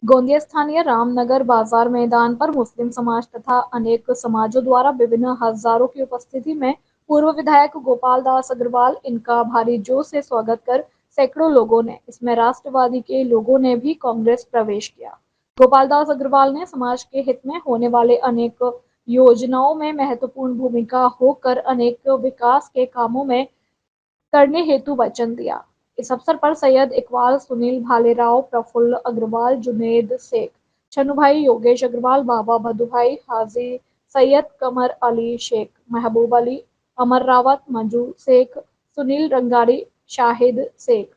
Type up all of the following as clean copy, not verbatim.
गोंदिया स्थानीय रामनगर बाजार मैदान पर मुस्लिम समाज तथा अनेक समाजों द्वारा विभिन्न हजारों की उपस्थिति में पूर्व विधायक गोपाल दास अग्रवाल इनका भारी जोश से स्वागत कर सैकड़ों लोगों ने, इसमें राष्ट्रवादी के लोगों ने भी कांग्रेस प्रवेश किया। गोपाल दास अग्रवाल ने समाज के हित में होने वाले अनेक योजनाओं में महत्वपूर्ण भूमिका होकर अनेक विकास के कामों में करने हेतु वचन दिया। इस अवसर पर सैयद इकबाल, सुनील भालेराव, प्रफुल्ल अग्रवाल, जुनेद शेख, छन्नूभाई, योगेश अग्रवाल, बाबा भदुभाई, हाजी सैयद, कमर अली शेख, महबूब अली, अमर रावत, मंजू शेख, सुनील रंगारी, शाहिद शेख,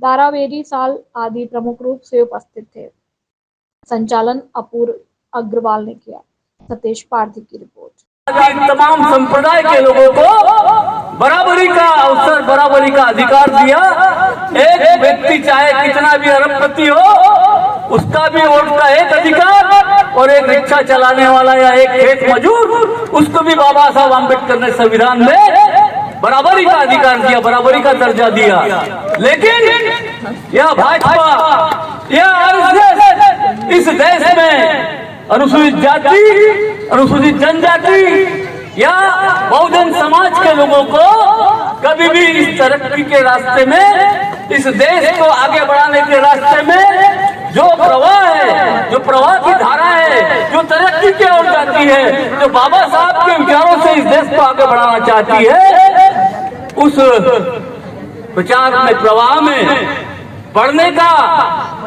दारावेरी साल आदि प्रमुख रूप से उपस्थित थे। संचालन अपूर्व अग्रवाल ने किया। सतीश पार्थी की रिपोर्ट। तमाम संप्रदाय के लोगों को बराबरी का अवसर, बराबरी का अधिकार दिया। एक व्यक्ति चाहे कितना भी अरबपति हो, उसका भी वोट का एक अधिकार, और एक रिक्शा चलाने वाला या एक खेत मजदूर, उसको भी बाबा साहब आम्बेडकर ने संविधान में बराबरी का अधिकार दिया, बराबरी का दर्जा दिया। लेकिन यह भाजपा, यह आरएसएस इस देश में अनुसूचित जाति, अनुसूचित जनजाति या बहुजन समाज के लोगों को कभी भी इस तरक्की के रास्ते में, इस देश को आगे बढ़ाने के रास्ते में जो प्रवाह है, जो प्रवाह की धारा है, जो तरक्की की ओर जाती है, जो बाबा साहब के विचारों से इस देश को आगे बढ़ाना चाहती है, उस विचार में, प्रवाह में बढ़ने का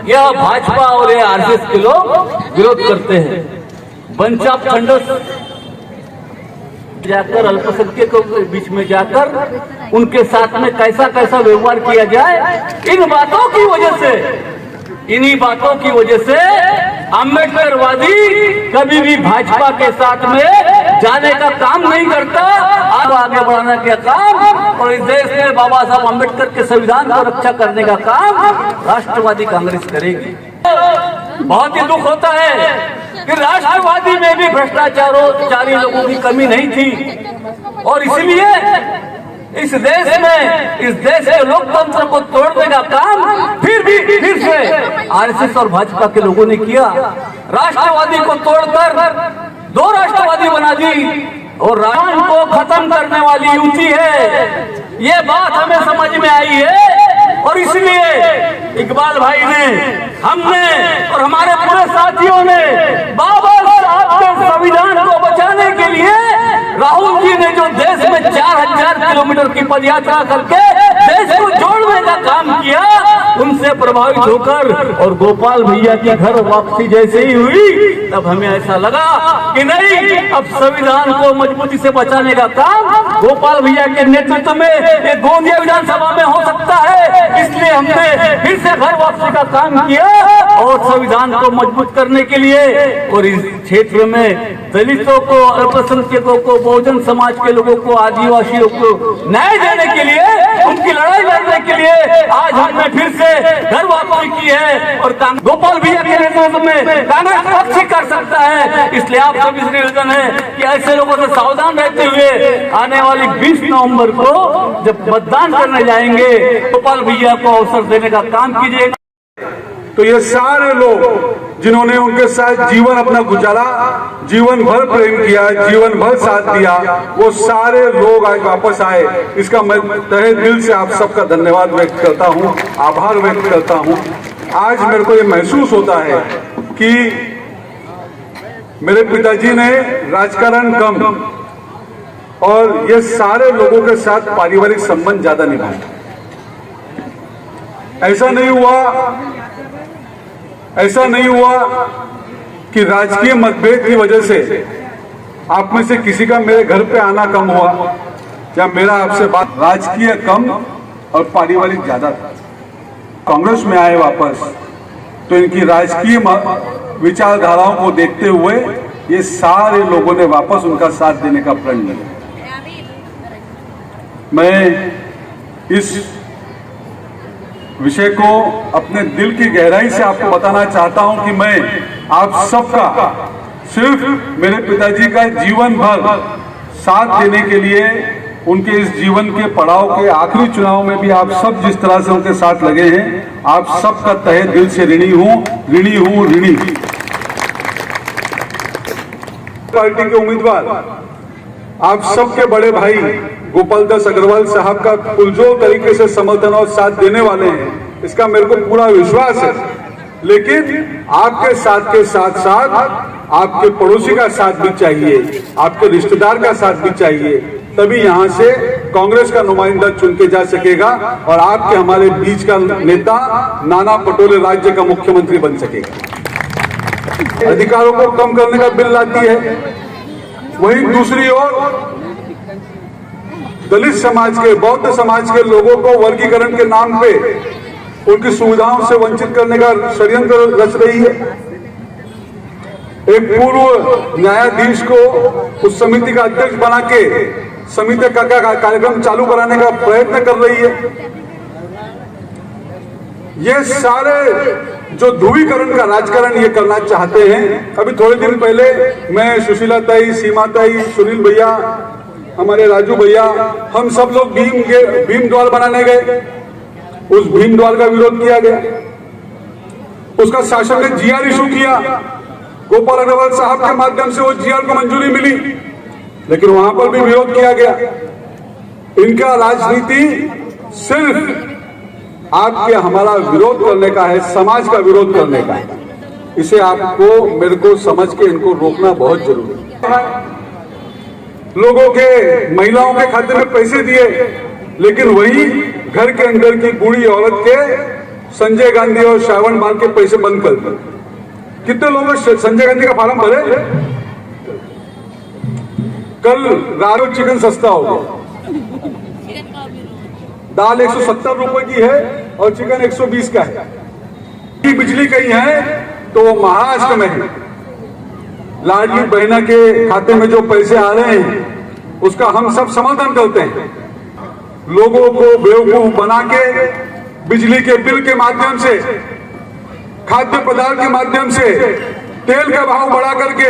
यह भाजपा और यह आरएसएस के लोग विरोध करते हैं। बंच ऑफ थंडर्स जाकर अल्पसंख्यकों के बीच में जाकर उनके साथ में कैसा कैसा व्यवहार किया जाए, इन बातों की वजह से, इन्हीं बातों की वजह से अम्बेडकरवादी कभी भी भाजपा के साथ में जाने का काम नहीं करता। आगे बढ़ाने का काम और इस देश में बाबा साहब अम्बेडकर के संविधान को रक्षा करने का काम राष्ट्रवादी कांग्रेस करेगी। बहुत ही दुख होता है कि राष्ट्रवादी में भी भ्रष्टाचारी लोगों की कमी नहीं थी, और इसलिए इस देश के लोकतंत्र को तोड़ने का काम फिर से आरएसएस और भाजपा के लोगों ने किया। राष्ट्रवादी को तोड़कर दो राष्ट्रवादी बना दी, और राष्ट्र को खत्म करने वाली युति है, ये बात हमें समझ में आई है। और इसलिए इकबाल भाई ने, हमने और हमारे पूरे साथियों ने बाबा साहब के संविधान को बचाने के लिए, राहुल जी ने जो देश में 4000 किलोमीटर की पदयात्रा करके देश को जोड़ने का काम किया, उनसे प्रभावित होकर और गोपाल भैया की घर वापसी जैसे ही हुई, तब हमें ऐसा लगा कि नहीं, अब संविधान को मजबूती से बचाने का काम गोपाल भैया के नेतृत्व में एक गोंदिया विधानसभा में हो सकता है। इसलिए हमने फिर से घर वापसी का काम किया और संविधान को मजबूत करने के लिए और इस क्षेत्र में दलितों को, अल्पसंख्यकों को, बहुजन समाज के लोगों को, आदिवासियों को न्याय देने के लिए, उनकी लड़ाई लड़ने के लिए आज हमने फिर से घर वापसी की है। और गोपाल भैया के नेतृत्व में कांग्रेस पक्ष कर सकता है। इसलिए आप सभी से निवेदन है कि ऐसे लोगों से सावधान रहते हुए आने वाली 20 नवंबर को जब मतदान करने जाएंगे, गोपाल भैया को अवसर देने का काम कीजिएगा। तो ये सारे लोग जिन्होंने उनके साथ जीवन अपना गुजारा, जीवन भर प्रेम किया, जीवन भर साथ दिया, वो सारे लोग आज वापस आए। इसका मैं तहे दिल से आप सबका धन्यवाद व्यक्त करता हूँ, आभार व्यक्त करता हूँ। आज मेरे को ये महसूस होता है कि मेरे पिताजी ने राजकारण कम और ये सारे लोगों के साथ पारिवारिक संबंध ज्यादा निभाए। ऐसा नहीं हुआ कि राजकीय मतभेद की वजह से आप में से किसी का मेरे घर पे आना कम हुआ या मेरा आपसे बात, राजकीय कम और पारिवारिक ज्यादा था। कांग्रेस में आए वापस तो इनकी राजकीय विचारधाराओं को देखते हुए ये सारे लोगों ने वापस उनका साथ देने का प्रण लिया। मैं इस विषय को अपने दिल की गहराई से आपको बताना चाहता हूं कि मैं आप सबका सिर्फ मेरे पिताजी का जीवन भर साथ देने के लिए उनके इस जीवन के पड़ाव के आखिरी चुनाव में भी आप सब जिस तरह से उनके साथ लगे हैं, आप सबका तहे दिल से ऋणी हूं। पार्टी के उम्मीदवार आप सबके बड़े भाई गोपाल दास अग्रवाल साहब का पुरजोर तरीके से समर्थन और साथ देने वाले हैं, इसका मेरे को पूरा विश्वास है। लेकिन आपके साथ के साथ साथ आपके पड़ोसी का साथ भी चाहिए, आपके रिश्तेदार का साथ भी चाहिए, तभी यहां से कांग्रेस का नुमाइंदा चुन के जा सकेगा और आपके हमारे बीच का नेता नाना पटोले राज्य का मुख्यमंत्री बन सकेगा। अधिकारों को कम करने का बिल लाती है, वहीं दूसरी ओर दलित समाज के, बौद्ध समाज के लोगों को वर्गीकरण के नाम पे उनकी सुविधाओं से वंचित करने का षड्यंत्र रच रही है। एक पूर्व न्यायाधीश को उस समिति का अध्यक्ष बना के समिति का कार्यक्रम चालू कराने का प्रयत्न कर रही है। ये सारे जो ध्रुवीकरण का राजकारण ये करना चाहते हैं। अभी थोड़े दिन पहले मैं सुशीला ताई, सीमा ताई, सुनील भैया, हमारे राजू भैया, हम सब लोग भीम द्वार बनाने गए। उस भीम द्वार का विरोध किया गया, उसका शासन ने जीआर इशू किया, गोपाल अग्रवाल साहब के माध्यम से वो जीआर को मंजूरी मिली, लेकिन वहां पर भी विरोध किया गया। इनका राजनीति सिर्फ आपके हमारा विरोध करने का है, समाज का विरोध करने का है। इसे आपको मेरे को समझ के इनको रोकना बहुत जरूरी है। लोगों के, महिलाओं के खाते में पैसे दिए, लेकिन वही घर के अंदर की बूढ़ी औरत के संजय गांधी और श्रावण बाल के पैसे बंद कर दिए। कितने लोगों ने संजय गांधी का फार्म भरे? कल रारो चिकन सस्ता हो गया, दाल 170 रुपए की है और चिकन 120 का है। बिजली कहीं है तो वो महाराष्ट्र में है। लाडली बहना के खाते में जो पैसे आ रहे हैं उसका हम सब समर्थन करते हैं। लोगों को बेवकूफ बना के बिजली के बिल के माध्यम से, खाद्य पदार्थ के माध्यम से, तेल का भाव बढ़ा करके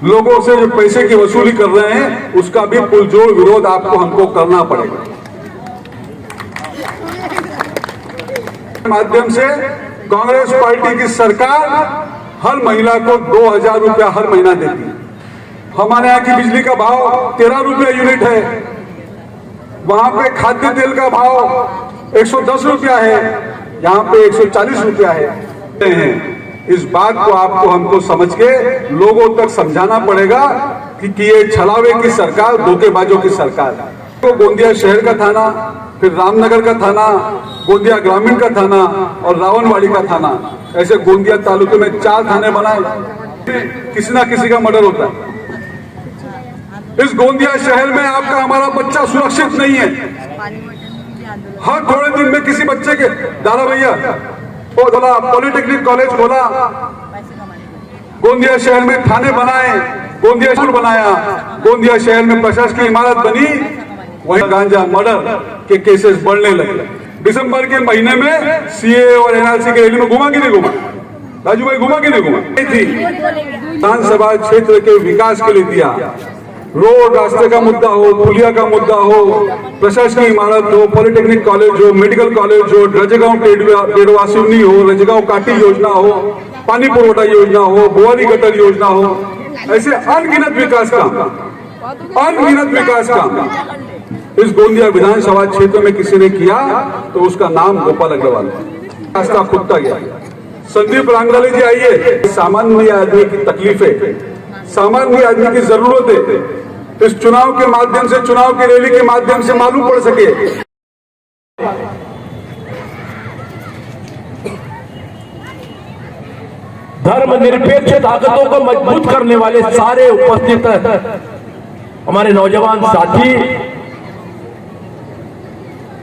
लोगों से जो पैसे की वसूली कर रहे हैं, उसका भी पुरजोर विरोध आपको हमको करना पड़ेगा। माध्यम से कांग्रेस पार्टी की सरकार हर महिला को 2000 रुपया हर महीना देती है। हमारे यहाँ की बिजली का भाव 13 रुपया यूनिट है, वहां पे खाद्य तेल का भाव 110 रुपया है, यहाँ पे 140 रुपया है। इस बात को आपको हमको समझ के लोगों तक समझाना पड़ेगा कि ये छलावे की सरकार, धोखेबाजों की सरकार है। तो गोंदिया शहर का थाना, फिर रामनगर का थाना, गोंदिया ग्रामीण का थाना और रावणवाड़ी का थाना, ऐसे गोंदिया तालुके में 4 थाने बनाए। किसी ना किसी का मर्डर होता है। इस गोंदिया शहर में आपका हमारा बच्चा सुरक्षित नहीं है। हर थोड़े दिन में किसी बच्चे के, दादा भैया वो बोला पॉलिटेक्निक कॉलेज खोला, गोंदिया शहर में थाने बनाए, गोंदिया स्कूल बनाया, गोंदिया शहर में प्रशासकीय इमारत बनी, वहीं गांजा मर्डर के केसेस बढ़ने लगे। दिसंबर के महीने में सीए और एनआरसी के रैली में घुमा कि नहीं घुमा? राजू भाई घुमा कि नहीं घुमा? विधानसभा क्षेत्र के विकास के लिए दिया। रोड रास्ते का मुद्दा हो, पुलिया का मुद्दा हो, प्रशासकीय इमारत हो, पॉलिटेक्निक कॉलेज हो, मेडिकल कॉलेज हो, रजगांव टेडवासिवनी हो, रजगांव काटी योजना हो, पानी पुरवठा योजना हो, बुआरी गटर योजना हो, ऐसे अनगिनत विकास काम इस गोंदिया विधानसभा क्षेत्र में किसी ने किया तो उसका नाम गोपाल अग्रवाल। रास्ता खुदता गया। संदीप रांगराले जी आइए, सामान्य आदमी की तकलीफें, सामान्य आदमी की जरूरतें इस चुनाव के माध्यम से, चुनाव की रैली के माध्यम से मालूम पड़ सके। धर्मनिरपेक्ष ताकतों को मजबूत करने वाले सारे उपस्थित हमारे नौजवान साथी,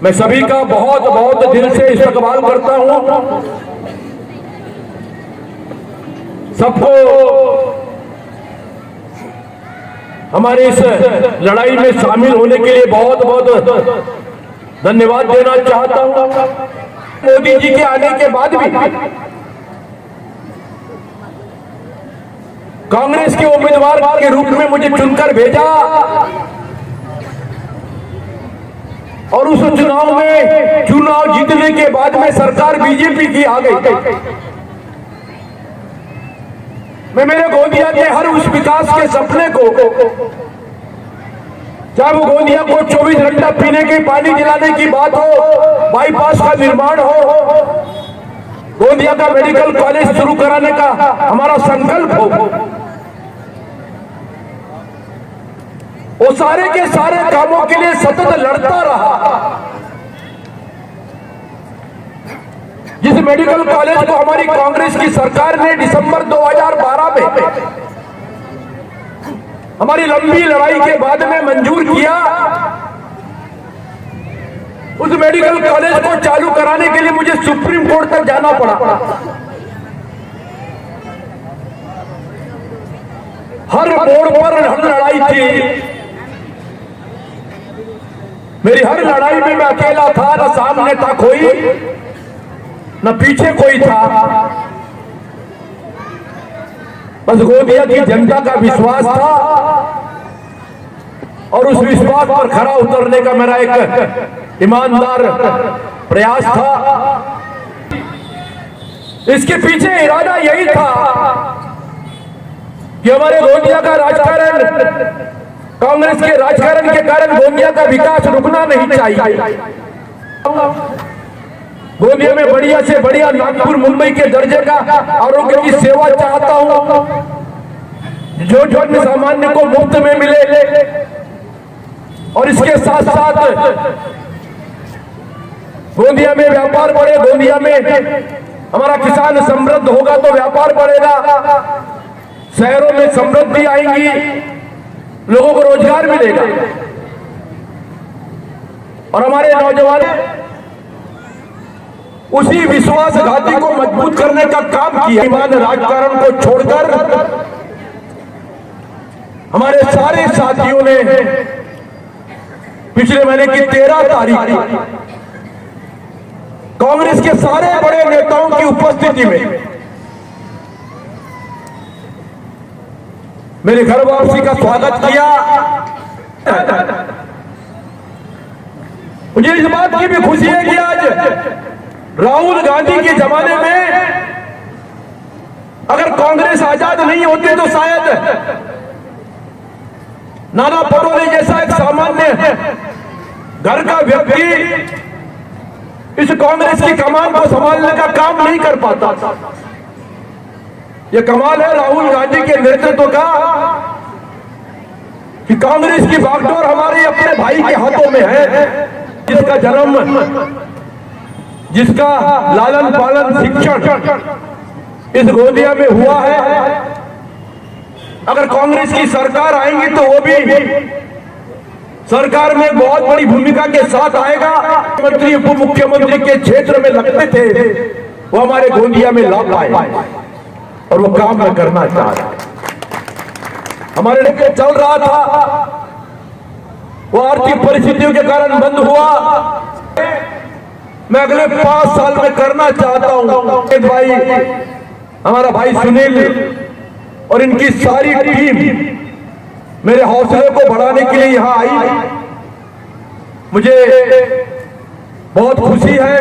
मैं सभी का बहुत बहुत दिल से इस्तकबाल करता हूं। सबको हमारी इस लड़ाई में शामिल होने के लिए बहुत बहुत धन्यवाद देना चाहता हूं। मोदी जी के आने के बाद भी कांग्रेस के उम्मीदवार के रूप में मुझे चुनकर भेजा, और उस चुनाव जीतने के बाद में सरकार बीजेपी की आ गई। मैं मेरे गोंदिया के हर उस विकास के सपने को, चाहे वो गोंदिया को 24 घंटा पीने के पानी दिलाने की बात हो, बाईपास का निर्माण हो, गोंदिया का मेडिकल कॉलेज शुरू कराने का हमारा संकल्प हो, वो सारे के सारे कामों के लिए सतत लड़ता रहा। जिस मेडिकल कॉलेज को हमारी कांग्रेस की सरकार ने दिसंबर 2012 में हमारी लंबी लड़ाई के बाद में मंजूर किया, उस मेडिकल कॉलेज को चालू कराने के लिए मुझे सुप्रीम कोर्ट तक जाना पड़ा। हर मोड़ पर लड़ाई थी, मेरी हर लड़ाई में मैं अकेला था, न सामने था कोई, न पीछे कोई था। बस गोंदिया की जनता का विश्वास था और उस विश्वास पर खरा उतरने का मेरा एक ईमानदार प्रयास था। इसके पीछे इरादा यही था कि हमारे गोंदिया का राजकारण, कांग्रेस के राजकारण के कारण गोंदिया का विकास रुकना नहीं चाहिए। गोंदिया में बढ़िया से बढ़िया नागपुर मुंबई के दर्जे का आरोग्य की सेवा चाहता हूं, जो जन सामान्य को मुफ्त में मिले, और इसके साथ साथ गोंदिया में व्यापार बढ़े। गोंदिया में हमारा किसान समृद्ध होगा तो व्यापार बढ़ेगा, शहरों में समृद्धि आएंगी, लोगों को रोजगार मिलेगा और हमारे नौजवान उसी विश्वासघाती को मजबूत करने का काम किया। ईमान राजकारण को छोड़कर हमारे सारे साथियों ने पिछले महीने की 13 तारीख कांग्रेस के सारे बड़े नेताओं की उपस्थिति में मेरे घर वापसी का स्वागत किया। मुझे इस बात की भी खुशी है कि आज राहुल गांधी के जमाने में अगर कांग्रेस आजाद नहीं होती तो शायद नाना पटोले जैसा एक सामान्य घर का व्यक्ति इस कांग्रेस की कमान को संभालने का काम नहीं कर पाता। यह कमाल है राहुल गांधी के नेतृत्व का कि कांग्रेस की बागडोर हमारे अपने भाई के हाथों में है, जिसका जन्म, जिसका लालन पालन शिक्षण इस गोंदिया में हुआ है। अगर कांग्रेस की सरकार आएंगी तो वो भी सरकार में बहुत बड़ी भूमिका के साथ आएगा। मंत्री उप मुख्यमंत्री के क्षेत्र में लगते थे, वो हमारे गोंदिया में ला पाए और वो काम में करना चाह रहे। हमारे लेके चल रहा था, वो आर्थिक परिस्थितियों के कारण बंद हुआ। मैं अगले 5 साल में करना चाहता हूं। भाई, हमारा भाई सुनील और इनकी सारी टीम मेरे हौसले को बढ़ाने के लिए यहां आई। मुझे बहुत खुशी है,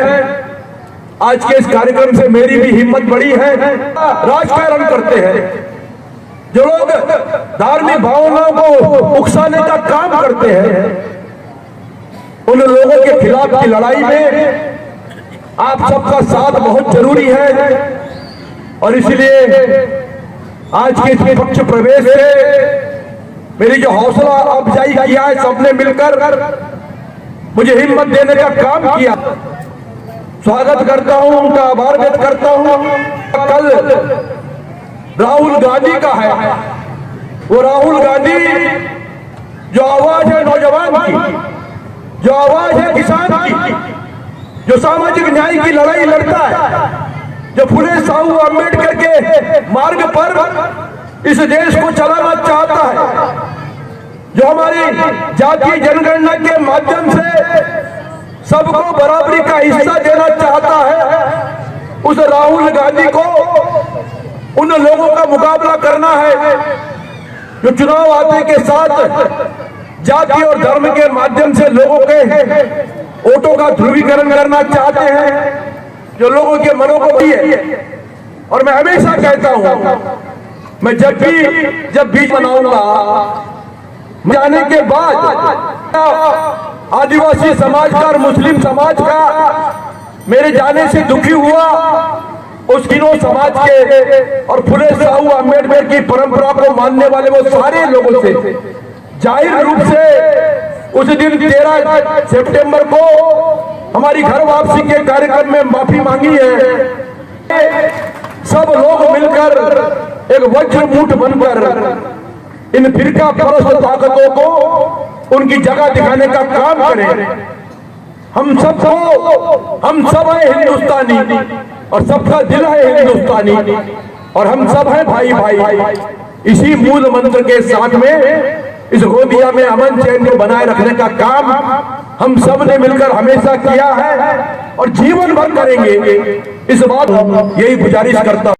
आज के इस कार्यक्रम से मेरी भी हिम्मत बढ़ी है। राजकारण करते हैं जो लोग धार्मिक भावनाओं को उकसाने का काम करते हैं, उन लोगों के खिलाफ की लड़ाई में आप सबका साथ बहुत जरूरी है। और इसलिए आज के इस पक्ष प्रवेश से मेरी जो हौसला अफजाई किया है, सबने मिलकर मुझे हिम्मत देने का काम किया। स्वागत करता हूं, उनका आभार व्यक्त करता हूं। कल राहुल गांधी का है, वो राहुल गांधी जो आवाज है नौजवान की, जो आवाज है किसान की, जो सामाजिक न्याय की लड़ाई लड़ता है, जो फुले साहू अम्बेडकर के मार्ग पर इस देश को चलाना चाहता है, जो हमारी जातीय जनगणना के माध्यम से सबको बराबरी का हिस्सा देना चाहता है, उस राहुल गांधी को उन लोगों का मुकाबला करना है जो चुनाव आते के साथ जाति और धर्म के माध्यम से लोगों के वोटों का ध्रुवीकरण करना चाहते हैं, जो लोगों के मनों को भी है। और मैं हमेशा कहता हूं, मैं जब बीज बनाऊंगा, जाने के बाद आदिवासी समाज का और मुस्लिम समाज का मेरे जाने से दुखी हुआ, उस तीनों समाज के और फुले साहू अम्बेडकर की परंपरा को मानने वाले वो सारे लोगों से जाहिर रूप से उस दिन 13 सितंबर को हमारी घर वापसी के कार्यक्रम में माफी मांगी है। सब लोग मिलकर एक वज्रमूठ बनकर इन फिरका परस्त ताकतों को उनकी जगह दिखाने का काम करें। हम सब हैं हिंदुस्तानी और सबका दिल है हिंदुस्तानी, और हम सब हैं भाई भाई। इसी मूल मंत्र के साथ में इस गोंदिया में अमन चैन को बनाए रखने का काम हम सब ने मिलकर हमेशा किया है और जीवन भर करेंगे। इस बात यही गुजारिश करता हूं।